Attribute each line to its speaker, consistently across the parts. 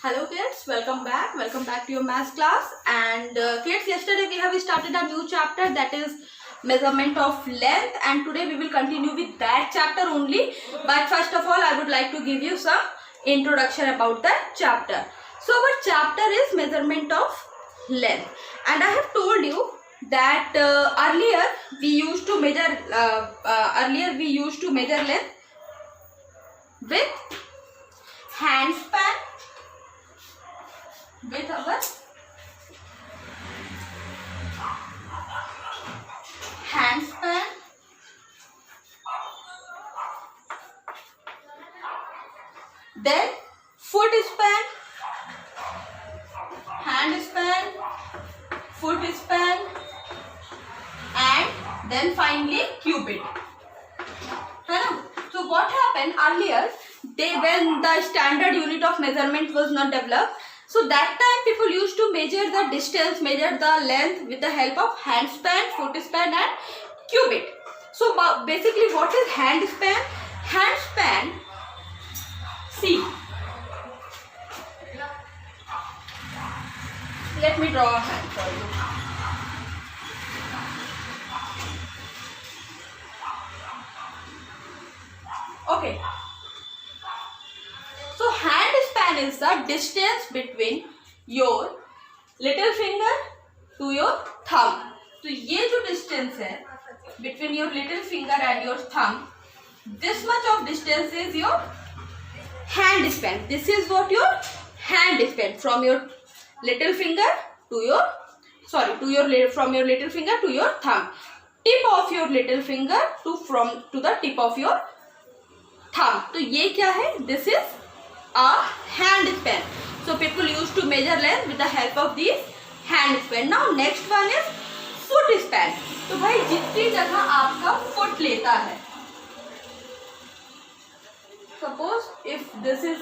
Speaker 1: Hello kids, welcome back. Welcome back to your math class. And kids, yesterday we have started a new chapter, that is measurement of length, and today we will continue with that chapter only. But first of all, I would like to give you some introduction about that chapter. So our chapter is measurement of length, and I have told you that earlier we used to measure length with hand span, with our hand span, then foot span, hand span, foot span, and then finally cubit. So what happened earlier, when the standard unit of measurement was not developed, so that time people used to measure the distance, measure the length with the help of hand span, foot span and cubit. So basically what is hand span? Hand span, see, let me draw a hand for you. Okay. So hand span is the distance between your little finger to your thumb. तो ये जो distance है between your little finger and your thumb, this much of distance is your hand span. This is what your hand span, from your little finger to your from your little finger to your thumb. Tip of your little finger to the tip of your thumb. तो ये क्या है? This is a hand span. So people used to measure length with the help of these hand span. Now next one is foot span. तो भाई जितनी जगह आपका foot लेता है, suppose if this is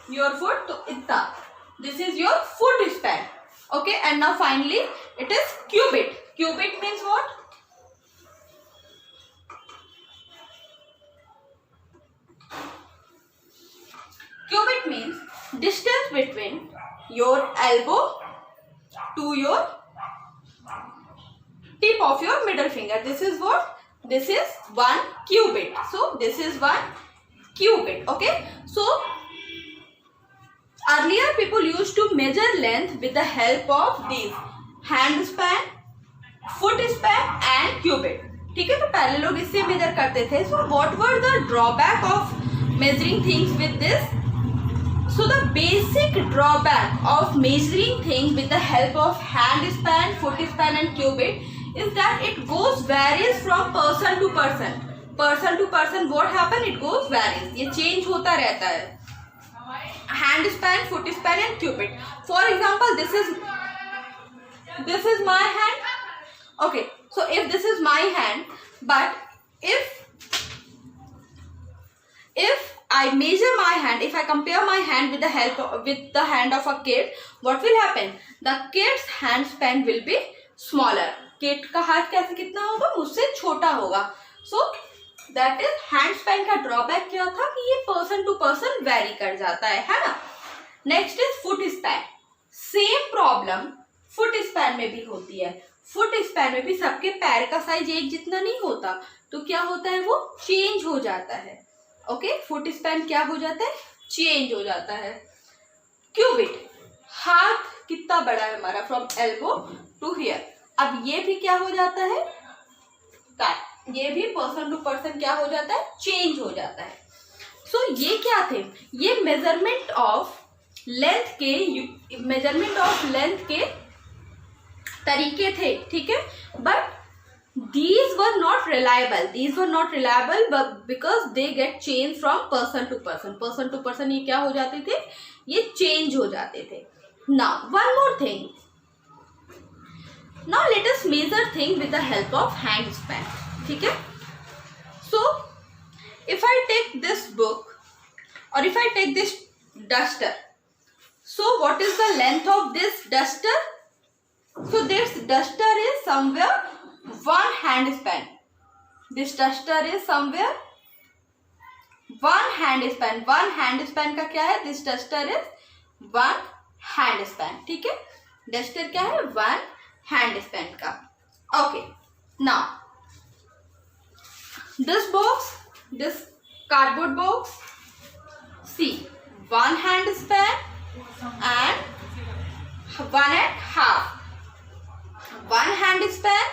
Speaker 1: your foot, तो इतना, this is your foot span. Okay, and now finally it is cubit. Cubit means what? Cubit means distance between your elbow to your tip of your middle finger. This is what? This is 1 cubit. So this is 1 cubit. Okay. So earlier people used to measure length with the help of these hand span, foot span and cubit. ठीक है, तो पहले लोग इससे major करते थे. So what were the drawback of measuring things with this? So the basic drawback of measuring things with the help of hand span, foot span and cubit is that it varies from person to person. Person to person what happen? It varies. ये change होता रहता है. Hand span, foot span and cubit. For example, this is my hand. Okay, so if this is my hand, but if I measure my hand, if I compare my hand with the hand of a kid, what will happen? The kid's hand span will be smaller. Kid का हाथ कैसे कितना होगा? मुझसे छोटा होगा. So that is hand span का drawback क्या था कि ये person to person vary कर जाता है ना? Next is foot span. Same problem foot span में भी होती है. Foot span में भी सबके पैर का साइज एक जितना नहीं होता, तो क्या होता है? वो चेंज हो जाता है. ओके, फुट स्पैन क्या हो जाता है? चेंज हो जाता है. क्यूबिट, हाथ कितना बड़ा है हमारा, फ्रॉम एल्बो टू हियर. अब ये भी क्या हो जाता है? ये भी पर्सन टू पर्सन क्या हो जाता है? चेंज हो जाता है. सो ये क्या थे? ये मेजरमेंट ऑफ लेंथ के तरीके थे. ठीक है, but these were not reliable but because they get changed from person to person. ये क्या हो जाते थे? ये चेंज हो जाते थे. Now one more thing. Now let us measure things with the help of hand span. ठीक है, so if I take this book or if I take this duster, so what is the length of this duster? So this duster is somewhere 1 hand span. This duster is somewhere 1 hand span. 1 hand span का क्या है? This duster is 1 hand span, ठीक है। Duster क्या है? 1 hand span का। Okay, now this box, this cardboard box, see 1 hand span and 1.5, 1 hand span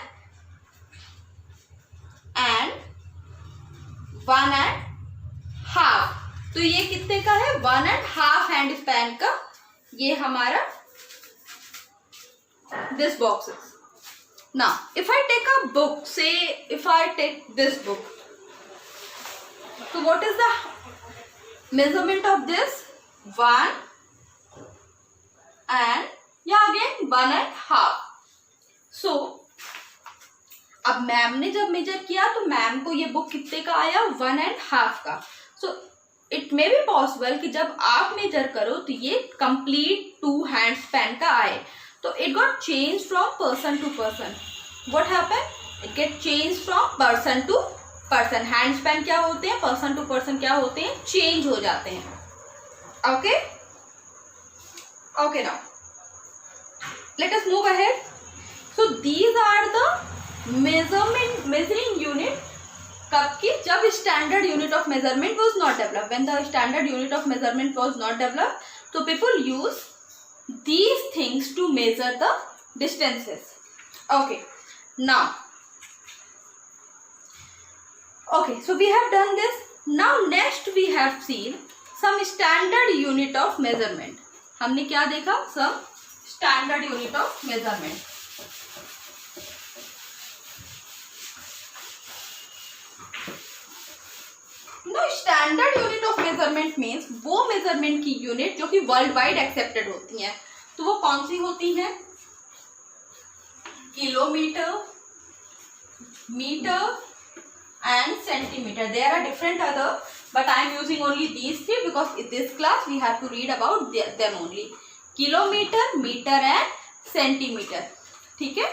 Speaker 1: and 1.5। तो ये कितने का है? 1.5 हैंड स्पैन का ये हमारा this box is. Now if I take a book, say if I take this book, so what is the measurement of this? 1 and again 1.5. So अब ma'am ने जब मेजर किया तो मैम को ये बुक कितने का आया? 1.5 का। So it may be possible कि जब आप मेजर करो तो ये कंप्लीट 2 हैंड स्पैन का आए। तो it got change from person to person. What happen? It get change from person to person. Hand span क्या होते हैं? पर्सन टू पर्सन क्या होते हैं? चेंज हो जाते हैं। Okay okay, now let us move ahead. So these are the measuring unit. कब की? जब standard unit of measurement was not develop. When the standard unit of measurement was not develop, तो people use these things to measure the distances. Okay, now okay, so we have done this. Now next we have seen some standard unit of measurement. हमने क्या देखा? some standard unit of measurement. No, standard unit of measurement means वो measurement की unit जो कि world wide accepted होती हैं। तो वो कौन सी होती हैं? Kilometre, metre and centimetre. There are different other, but I am using only these three because in this class we have to read about them only. Kilometre, metre and centimetre, ठीक है।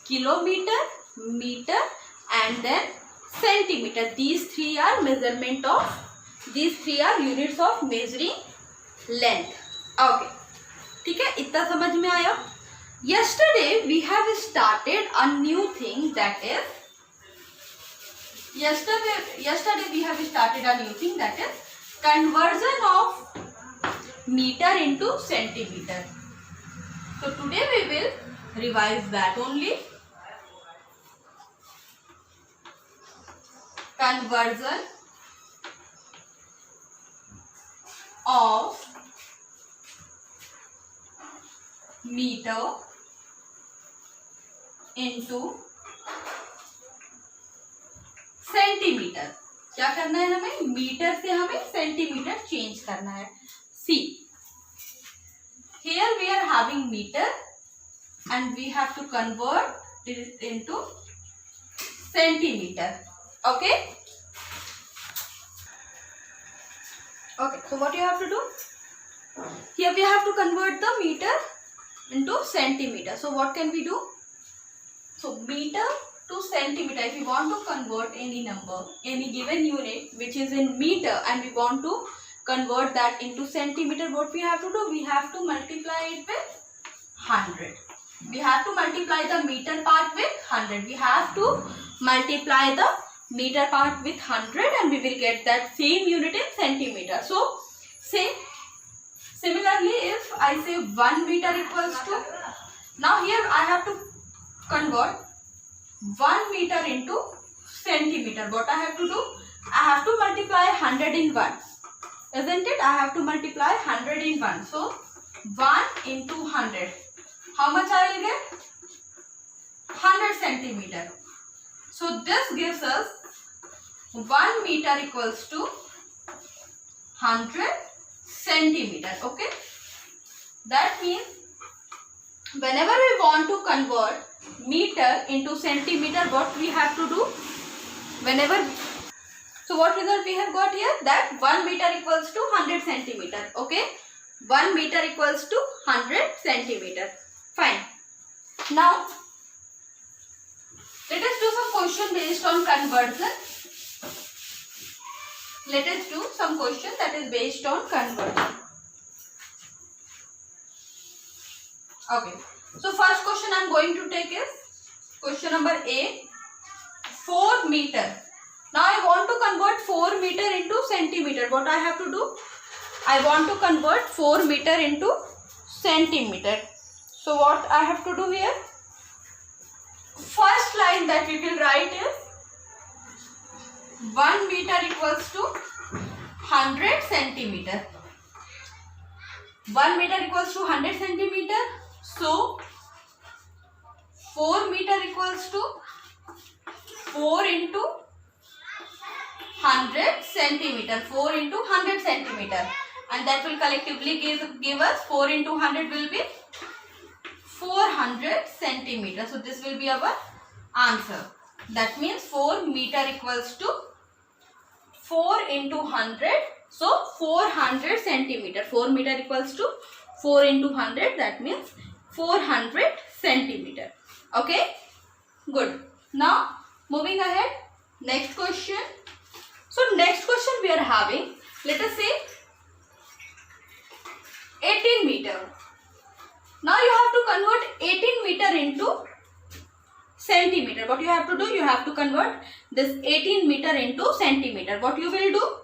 Speaker 1: Kilometre, metre and then centimeter. These three are units of measuring length. Okay, ठीक है, इतना समझ में आया। Yesterday we have started a new thing, that is conversion of meter into centimeter. So today we will revise that only. Conversion of meter into centimetre. क्या करना है हमें? मीटर से हमें सेंटीमीटर चेंज करना है। सी, here we are having meter and we have to convert it into centimeter. Okay, okay, so what you have to do? Here we have to convert the meter into centimeter. So what can we do? So meter to centimeter, if we want to convert any number, any given unit which is in meter, and we want to convert that into centimeter, what we have to do? We have to multiply it with 100. We have to multiply the meter part with 100. We have to multiply the meter part with 100 and we will get that same unit in centimeter. So say similarly, if I say 1 meter equals to, now here I have to convert 1 meter into centimeter. What I have to do? I have to multiply 100 in 1, isn't it? I have to multiply 100 in 1. So 1 into 100, how much I will get? 100 centimeter. So this gives us 1 meter equals to 100 centimeter. Okay, that means whenever we want to convert meter into centimeter, what we have to do? So what result we have got here? That 1 meter equals to 100 centimeter. Okay, 1 meter equals to 100 centimeter. Fine. Now let us do some question based on conversion. Let us do some question that is based on conversion. Okay. So first question I am going to take is question number A. 4 meter. Now I want to convert 4 meter into centimeter. What I have to do? I want to convert 4 meter into centimeter. So what I have to do here? First line that we will write is 1 meter equals to 100 centimeter. 1 meter equals to 100 centimeter. So 4 meter equals to 4 into 100 centimeter. 4 into 100 centimeter. And that will collectively give us 4 into 100 will be 400 centimeter. So this will be our answer. That means 4 meter equals to 4 into 100. So 400 centimeter. 4 meter equals to 4 into 100. That means 400 centimeter. Okay. Good. Now moving ahead. Next question. So next question we are having. Let us say 18 meter. Now you have to convert 18 meter into centimeter. What you have to do? You have to convert this 18 meter into centimeter. What you will do?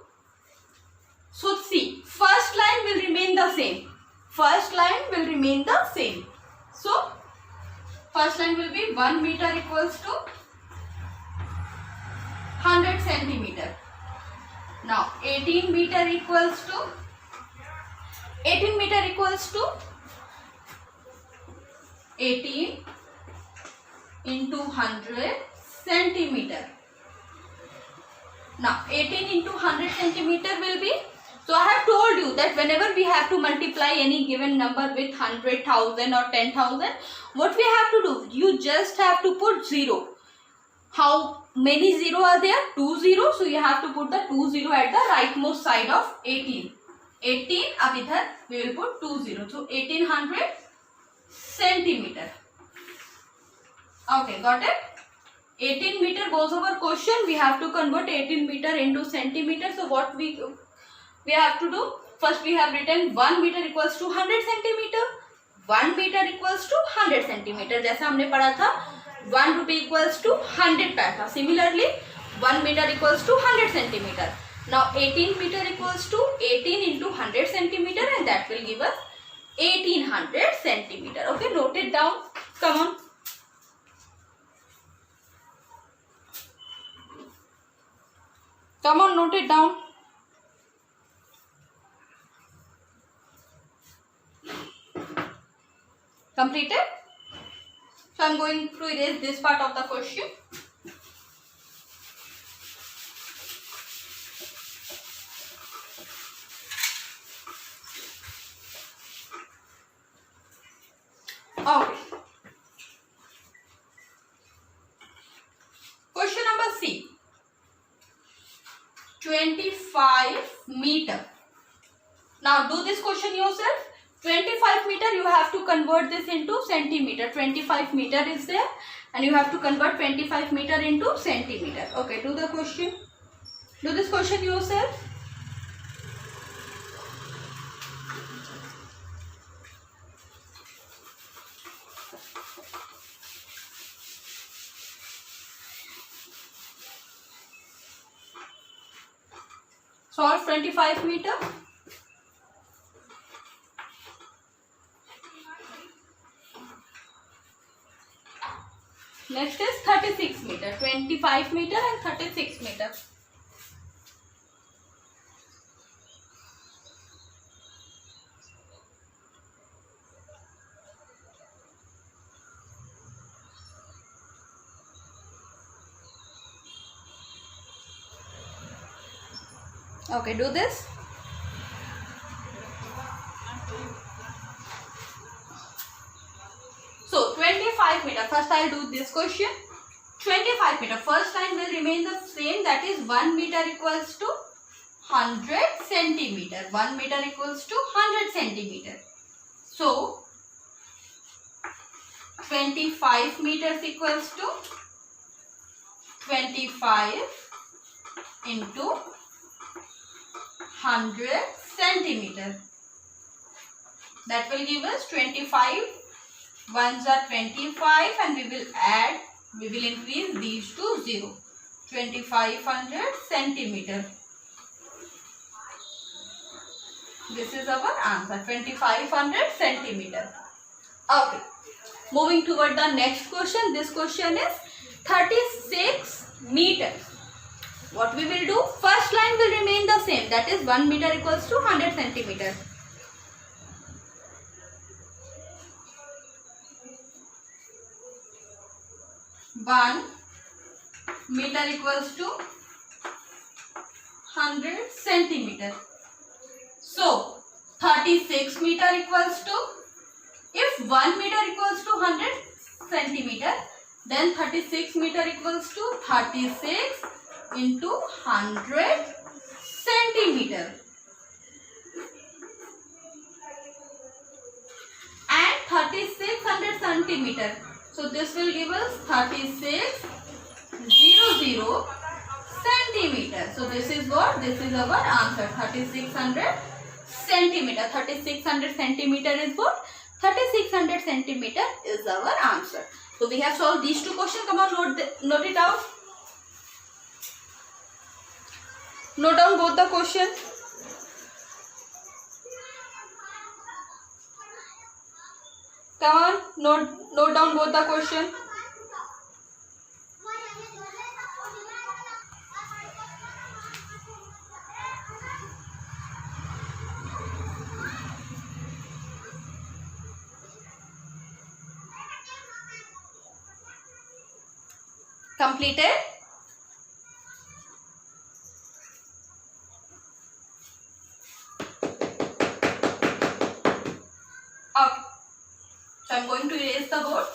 Speaker 1: So see, first line will remain the same. First line will remain the same. So first line will be 1 meter equals to 100 centimeter. Now 18 meter equals to 18 into 100 centimeter. Now 18 into 100 centimeter will be, so I have told you that whenever we have to multiply any given number with 100,000 or 10,000, what we have to do? You just have to put 0. How many 0 are there? 2 0. So you have to put the 2 0 at the rightmost side of 18. 18, अब इधर we will put 2 0. So 1800 centimeter. Okay, got it? 18 meter goes over question. We have to convert 18 meter into centimeter. So what we have to do? First we have written 1 meter equals to 100 centimeter. 1 meter equals to 100 centimeter. जैसा हमने पढ़ा था 1 rupee equals to 100 paisa. Similarly 1 meter equals to 100 centimeter. Now 18 meter equals to 18 into 100 centimeter, and that will give us 1800 centimeter. Okay, note it down. Come on. Come on, note it down. Completed? So I am going to erase this part of the question. Okay. Question number C. 25 meter. Now do this question yourself. 25 meter, you have to convert this into centimeter. 25 meter is there and you have to convert 25 meter into centimeter. Okay, do the question. Do this question yourself. Solve 25 meter. Next is 36 meter. 25 meter and 36 meter. Okay, do this. So 25 meter. First I will do this question. 25 meter. First line will remain the same. That is 1 meter equals to 100 centimeter. 1 meter equals to 100 centimeter. So 25 meters equals to 25 into 100 centimeter. That will give us 25 ones are 25 and we will increase these to 0. 2500 centimeter. This is our answer, 2500 centimeter. Okay. Moving toward the next question. This question is 36 meters. What we will do? First line will remain the same. That is 1 meter equals to 100 centimeter. One meter equals to 100 centimeter. So 36 meter equals to, if 1 meter equals to 100 centimeter, then 36 meter equals to 36 into 100 centimeter. And 3600 centimeter. So this will give us 3600 centimeter. So this is what? This is our answer, 3600 centimeter. 3600 centimeter is what? 3600 centimeter is our answer. So we have solved these two questions. Come on, note it out. Note down both the questions. Come on, note down both the questions. Completed? Okay. So I'm going to erase the board.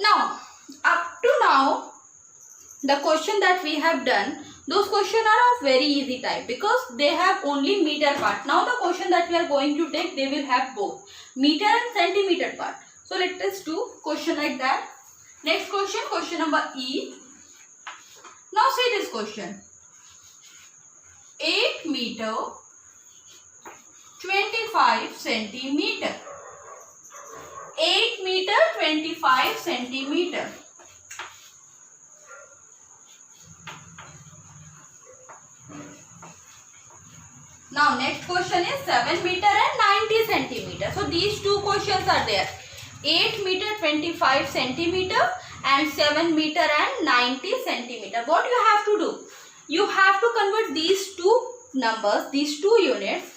Speaker 1: Now, up to now, the question that we have done, those questions are of very easy type because they have only meter part. Now the question that we are going to take, they will have both meter and centimeter part. So let us do question like that. Next question, question number E. Now see this question. 8 meter 25 centimeter. 8 meter 25 centimeter. Now next question is 7 meter and 90 centimeter. So these two questions are there. 8 meter 25 centimeter and 7 meter and 90 centimeter. What you have to do? You have to convert these two numbers, these two units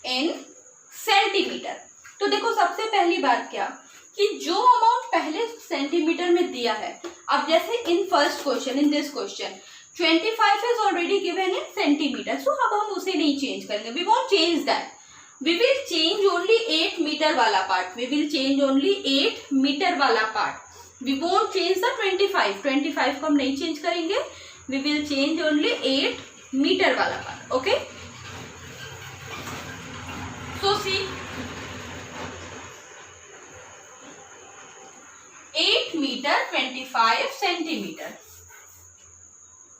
Speaker 1: in centimeter. तो देखो सबसे पहली बात क्या कि जो amount पहले centimetre में दिया है, अब जैसे in first question, in this question 25 is already given in centimeter, so अब हम उसे नहीं चेंज करेंगे. We won't change that. We will change only 8 meter वाला part. We will change only 8 meter वाला part. We won't change the 25. 25 को हम नहीं चेंज करेंगे. We will change only 8 meter वाला part. Okay? So see, 8 meter 25 centimeter.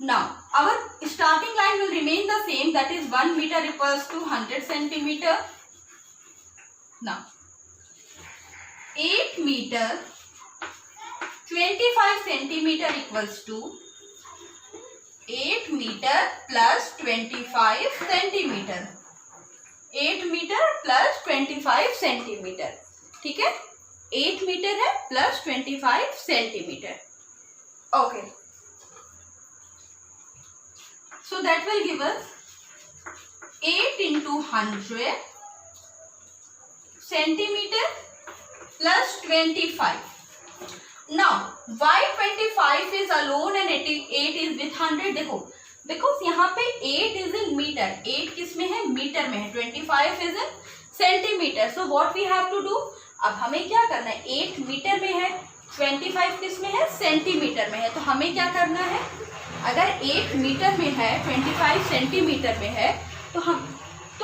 Speaker 1: Now, our starting line will remain the same, that is 1 meter equals to 100 centimeter. Now, 8 meter 25 centimeter equals to 8 meter plus 25 centimeter. 8 meter plus 25 centimeter. ठीक है? 8 meter है plus 25 centimeter. Okay. So that will give us 8 into 100 centimeter plus 25. Now, why 25 is alone and 8 is with 100? देखो, because यहाँ पे 8 is in meter. 8 किस में है? Metre में है. 25 is in centimeter. So what we have to do? अब हमें क्या करना है? 8 मीटर में है, 25 किस में है? सेंटीमीटर में है. तो हमें क्या करना है? अगर 8 मीटर में है, 25 सेंटीमीटर में है, तो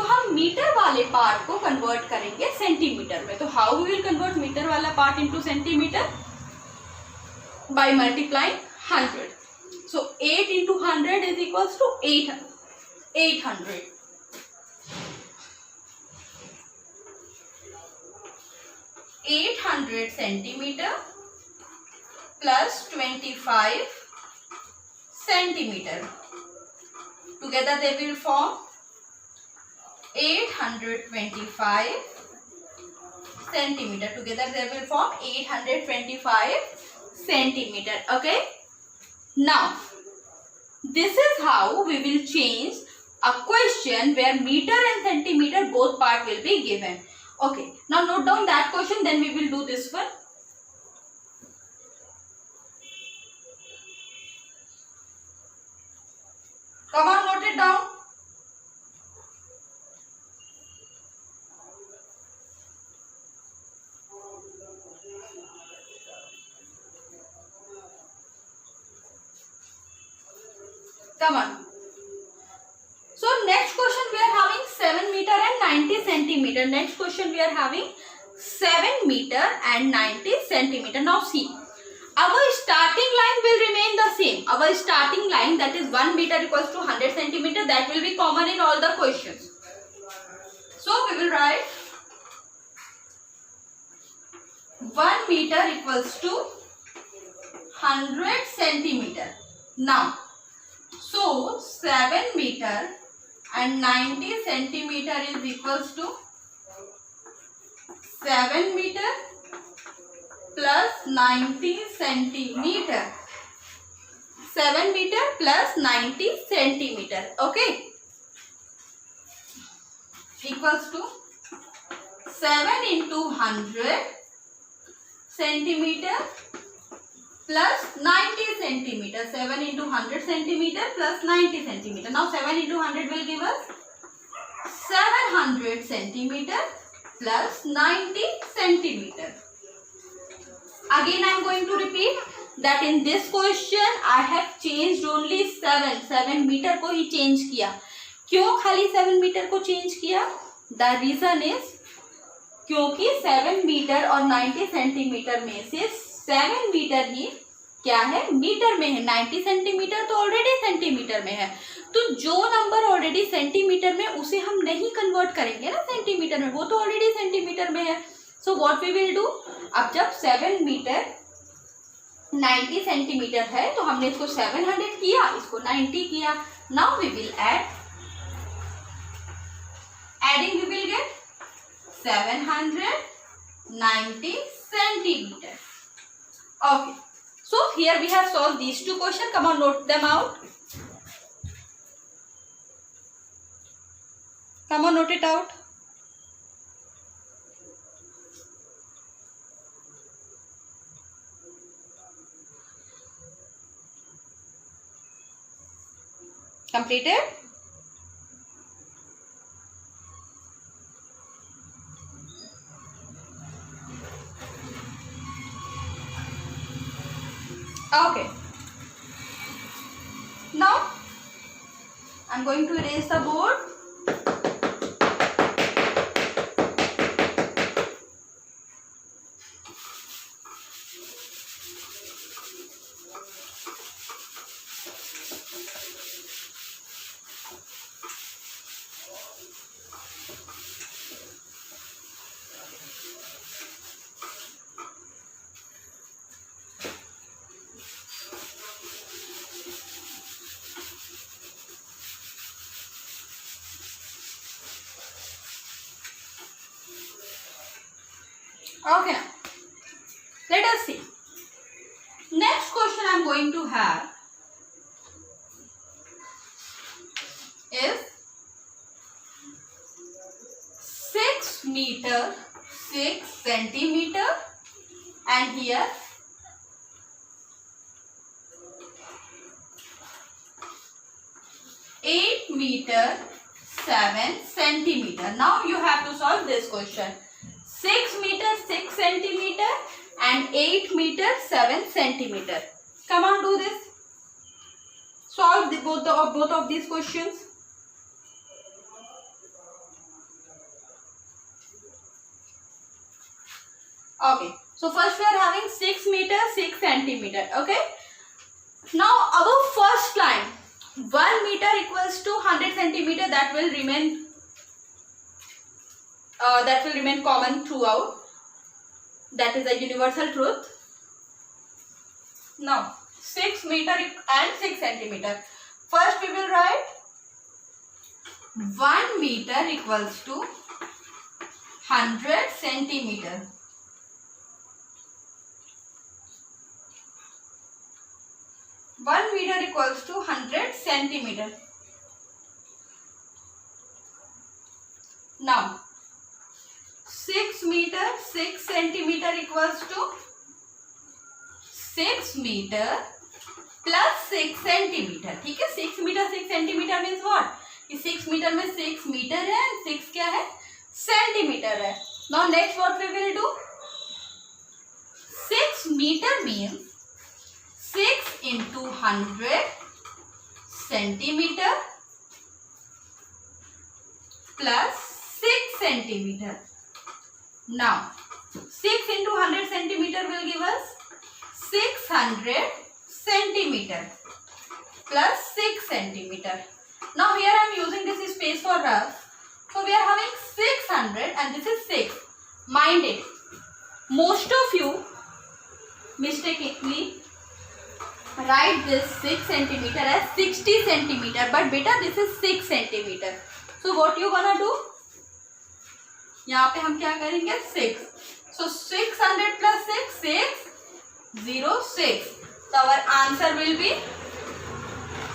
Speaker 1: हम मीटर वाले पार्ट को कन्वर्ट करेंगे सेंटीमीटर में. तो how we will convert metre वाला part into centimetre? By multiplying 100. So 8 into 100 is equals to 800. 800 centimeter plus 25 centimeter. Together they will form 825 centimeter. Together they will form 825 centimeter. Okay. Now, this is how we will change a question where meter and centimeter both part will be given. Okay. Now note down that question, then we will do this one. Come on, note it down. Come on. So next question we are having 7 meter and 90 centimeter. Next question we are having 7 meter and 90 centimeter. Now see, our starting line will remain the same. Our starting line, that is 1 meter equals to 100 centimeter, that will be common in all the questions. So we will write 1 meter equals to 100 centimeter. Now, so 7 meter and 90 centimeter is equals to 7 meter plus 90 centimeter. 7 meter plus 90 centimeter. Okay. Equals to 7 into 100 centimeter plus 90 centimeter. 7 into 100 centimeter plus 90 centimeter. Now 7 into 100 will give us 700 centimeter plus 90 centimeter. Again I am going to repeat that in this question I have changed only 7 meter को ही change किया. क्यों खाली 7 metre को change किया? The reason is क्योंकि 7 metre और 90 centimetre में से 7 मीटर ही क्या है, मीटर में है. 90 सेंटीमीटर तो ऑलरेडी सेंटीमीटर में है, तो जो नंबर ऑलरेडी सेंटीमीटर में उसे हम नहीं कन्वर्ट करेंगे ना सेंटीमीटर में, वो तो ऑलरेडी सेंटीमीटर में है. So what we will do, अब जब 7 मीटर 90 सेंटीमीटर है तो हमने इसको 700 किया, इसको 90 किया. Now we will adding we will get 790 centimeter. Okay, so here we have solved these two questions. Come on, note them out. Come on, note it out. Completed? Okay. Now, I am going to erase the board. Okay, let us see. Next question I am going to have is 6 meter 6 centimeter and here 8 meter 7 centimeter. Now you have to solve this question. 6 meter 6 centimeter and 8 meter 7 centimeter. Come on, do this. Solve both of these questions. Okay, so first we are having 6 meter 6 centimeter. Okay, now our first line 1 meter equals to 100 centimeter, that will remain common throughout. That is a universal truth. Now 6 meter and 6 centimeter. First we will write 1 meter equals to 100 centimeter. One meter equals to 100 centimeter. Now 6 meter 6 centimeter equals to 6 meter plus 6 centimeter. ठीक है, 6 meter 6 centimeter means what? कि 6 meter में 6 meter है and 6 क्या है? Centimeter है. Now next what we will do? 6 meter means 6 into 100 centimeter plus 6 centimeter. Now 6 into 100 centimeter will give us 600 centimeter plus 6 centimeter. Now here I am using this space for rough. So we are having 600 and this is 6. Mind it, most of you mistakenly write this 6 centimeter as 60 centimeter, but beta this is 6 centimeter. So what you gonna do? यहाँ पे हम क्या करेंगे? 6. So 600 plus 6, 606. So our answer will be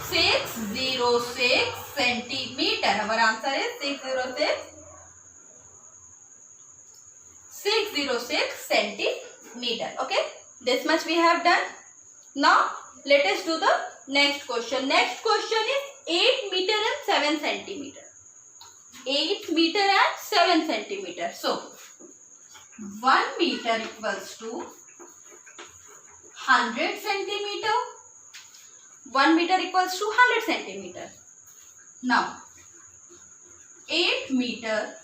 Speaker 1: 606 centimeter. Our answer is 606 centimeter. Okay, this much we have done. Now let us do the next question. Next question is 8 meter and 7 centimeter. 8 meter and 7 centimeter. So 1 meter equals to 100 centimeter. 1 meter equals to 100 centimeter. Now 8 meter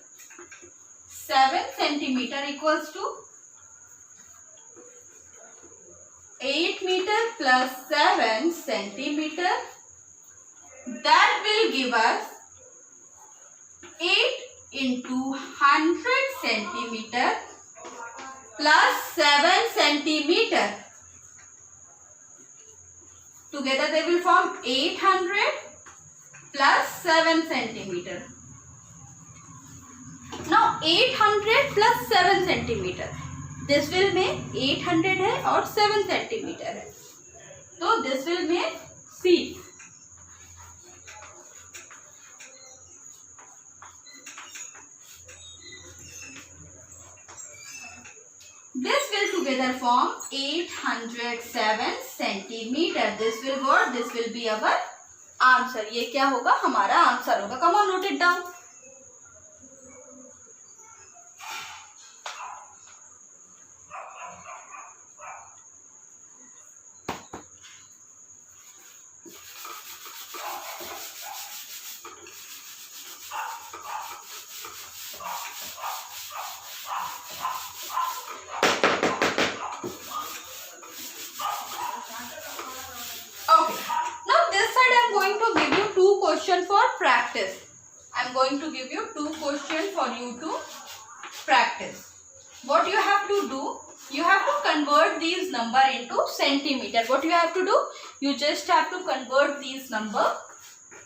Speaker 1: 7 centimeter equals to 8 meter plus 7 centimeter. That will give us 8 into 100 centimeter plus 7 centimeter. Together they will form 800 plus 7 centimeter. Now 800 plus 7 centimeter. This will make 800 है और 7 centimeter है. So this will make C. This will together form 807 centimeter. This will what? This will be our answer. ये क्या होगा? हमारा answer होगा. Come on, note it down. For practice, I am going to give you 2 questions for you to practice. What you have to do, you have to convert these number into centimeter. What you have to do, you just have to convert these number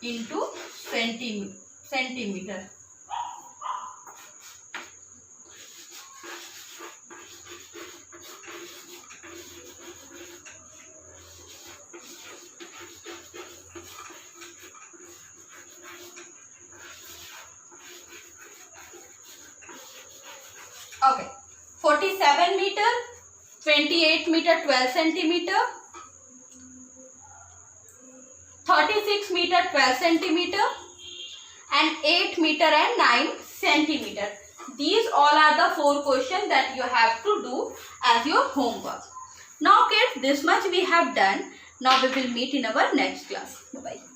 Speaker 1: into centimeter. Okay, 47 meter, 28 meter 12 centimeter, 36 meter 12 centimeter and 8 meter and 9 centimeter. These all are the 4 questions that you have to do as your homework. Now kids, this much we have done. Now we will meet in our next class. Bye bye.